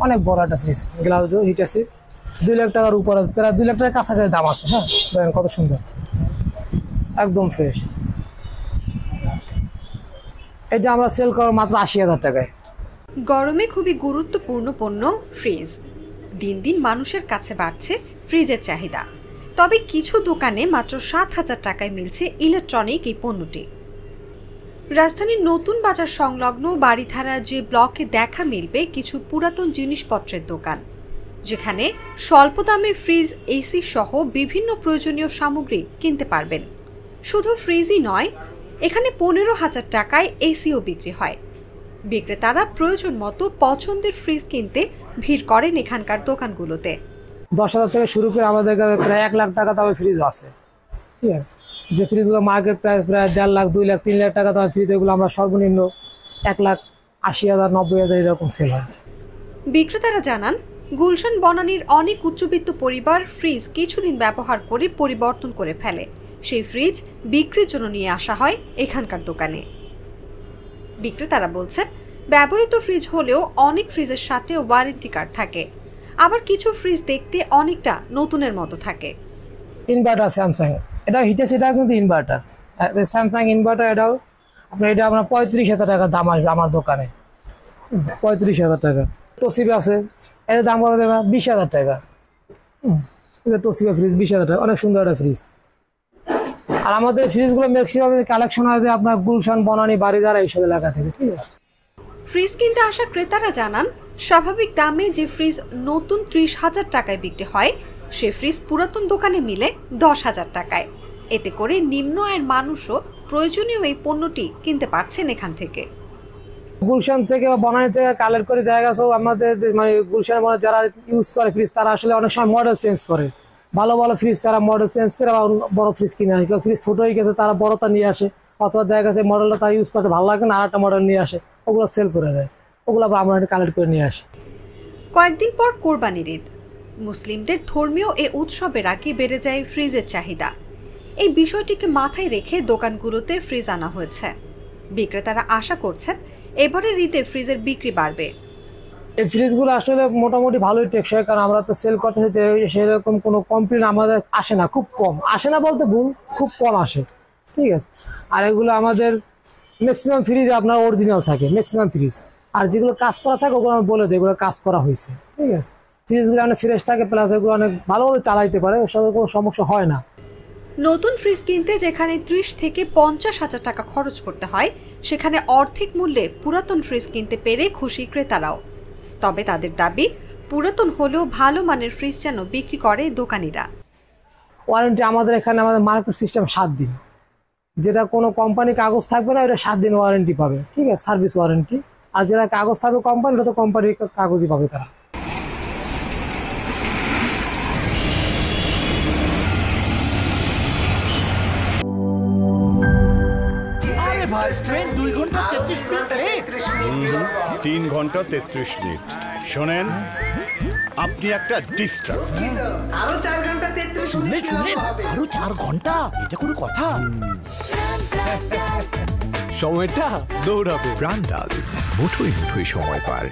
অনেক বড় একটা ফ্রিজ, গ্লাস হিট আছে, 2 লাখ টাকার উপরে, প্রায় 2 লাখ টাকার কাছাকাছি দাম আছে। হ্যাঁ দেখেন কত সুন্দর, একদম ফ্রেশ। এটা আমরা সেল করব মাত্র 80,000 টাকায়। গরমে খুবই গুরুত্বপূর্ণ পণ্য ফ্রিজ। দিন দিন মানুষের কাছে বাড়ছে ফ্রিজের চাহিদা। তবে কিছু দোকানে মাত্র 7,000 টাকায় মিলছে ইলেকট্রনিক এই পণ্যটি। রাজধানীর নতুন বাজার সংলগ্ন বাড়িধারা যে ব্লকে দেখা মিলবে কিছু পুরাতন জিনিসপত্রের দোকান, যেখানে স্বল্প দামে ফ্রিজ, এসি সহ বিভিন্ন প্রয়োজনীয় সামগ্রী কিনতে পারবেন। শুধু ফ্রিজই নয়, এখানে 15,000 টাকায় এসিও বিক্রি হয়। বিক্রেতারা প্রয়োজন মতো পছন্দের ফ্রিজ কিনতে ভিড় করেন এখানকার দোকানগুলোতে। 10,000 থেকে শুরু করে আমাদের কাছে প্রায় 1 লাখ টাকা দামে ফ্রিজ আছে। ঠিক আছে, যে ফ্রিজগুলো মার্কেট প্রাইস প্রায় 1.5 লাখ, 2 লাখ, 3 লাখ টাকা দামের ফ্রিজ, এগুলো আমরা সর্বনিম্ন 1,80,000, 90,000 এরকম সেল হয়। বিক্রেতারা জানান, গুলশান বনানীর অনেক উচ্চবিত্ত পরিবার ফ্রিজ কিছুদিন ব্যবহার করে পরিবর্তন করে ফেলে। সেই ফ্রিজ বিক্রির জন্য নিয়ে আসা হয় এখানকার দোকানে। বিক্রেতারা বলছেন, ব্যবহৃত ফ্রিজ হলেও অনেক ফ্রিজের সাথে ওয়ারেন্টি কার্ড থাকে, আবার কিছু ফ্রিজ দেখতে অনেকটা নতুনের মতো থাকে। ইনভার্টার স্যামসাং, এটা হিটেছে, এটা কিন্তু ইনভার্টার, স্যামসাং ইনভার্টার। এটাও আপনার, এটা আপনার 35,000 টাকা দাম আসবে আমার দোকানে, 35,000 টাকা। তোশিবা আছে, এটার দাম বলা যাবে 20,000 টাকা। এটা তোশিবা ফ্রিজ 20,000 টাকা, অনেক সুন্দর একটা ফ্রিজ। আর আমাদের ফ্রিজগুলো ম্যাক্সিমাম কালেকশন আছে আপনার গুলশান, বনানী, বাড়িধারা এইসব এলাকা থেকে। ঠিক আছে, ফ্রিজ কিনতে আসা ক্রেতারা জানান, স্বাভাবিক দামে যে ফ্রিজ নতুন 30,000 টাকায় বিক্রি হয়, সে ফ্রিজ পুরাতন দোকানে মিলে 10,000 টাকায়। এতে করে নিম্ন আয়ের মানুষও প্রয়োজনীয় এই পণ্যটি কিনতে পারছেন এখান থেকে। গুলশান থেকে বা বনানী থেকে কালেক্ট করে দেখা গেছে আমাদের মানে গুলশান বনানী যারা ইউজ করে ফ্রিজ, তারা আসলে অনেক সময় মডেল চেঞ্জ করে। ভালো ভালো ফ্রিজ তারা মডেল চেঞ্জ করে বা বড় ফ্রিজ কিনে আসে। কেউ ফ্রিজ ছোট হয়ে গেছে, তারা বড়টা নিয়ে আসে, অথবা দেখা গেছে মডেলটা তারা ইউজ করতে ভালো লাগে না, আর একটা মডেল নিয়ে আসে, ওগুলো সেল করে দেয়। ওগুলো আমরা কালেক্ট করে নিয়ে আসি। কয়েকদিন পর কোরবানির ঈদ, মুসলিমদের ধর্মীয় এ উৎসবের আগে বেড়ে যায় ফ্রিজের চাহিদা। এই বিষয়টিকে মাথায় রেখে দোকানগুলোতে ফ্রিজ আনা হয়েছে। বিক্রেতারা আশা করছেন এবারের ঈদে ফ্রিজের বিক্রি বাড়বে। এই ফ্রিজগুলো আসলে মোটামুটি ভালোই টেকসই, কারণ আমরা তো সেল করতে সেরকম কোনো কমপ্লেন আমাদের আসে না, খুব কম আসে, না বলতে ভুল, খুব কম আসে। ঠিক আছে, আর এগুলো আমাদের ম্যাক্সিমাম ফ্রিজ আপনার অরিজিনাল থাকে, ম্যাক্সিমাম ফ্রিজ। আর যেগুলো কাজ করা থাকে ওগুলো আমি বলে দিই, এগুলো কাজ করা হয়েছে। ঠিক আছে, ফ্রিজগুলো অনেক ফ্রেশ থাকে, প্লাস এগুলো অনেক ভালোভাবে চালাইতে পারে, ওর সাথে কোনো সমস্যা হয় না। নতুন ফ্রিজ কিনতে যেখানে 30 থেকে 50,000 টাকা খরচ করতে হয়, সেখানে অর্ধেক মূল্যে পুরাতন ফ্রিজ কিনতে পেরে খুশি ক্রেতারাও। তবে তাদের দাবি, পুরাতন হলেও ভালো মানের ফ্রিজ যেন বিক্রি করে দোকানিরা। ওয়ারেন্টি আমাদের এখানে, আমাদের মার্কেট সিস্টেম 7 দিন, যেটা কোনো কোম্পানি কাগজ থাকবে না, ওটা 7 দিন ওয়ারেন্টি পাবে। ঠিক আছে, সার্ভিস ওয়ারেন্টি। আর যেটা কাগজ থাকবে কোম্পানি, ওটা তো কোম্পানির কাগজই পাবে তারা। ট্রেন 2 ঘন্টা 33 মিনিট, 3 ঘন্টা 33 মিনিট। শোনেন, আপনি একটা ডিস্টার্ব। আরো 4 ঘন্টা 33 মিনিট, আরো 4 ঘন্টা, এটা কোনো কথা? সময়টা দৌড়াবে। প্রাণ ডাল, মুঠোই মুঠোই সময় পার।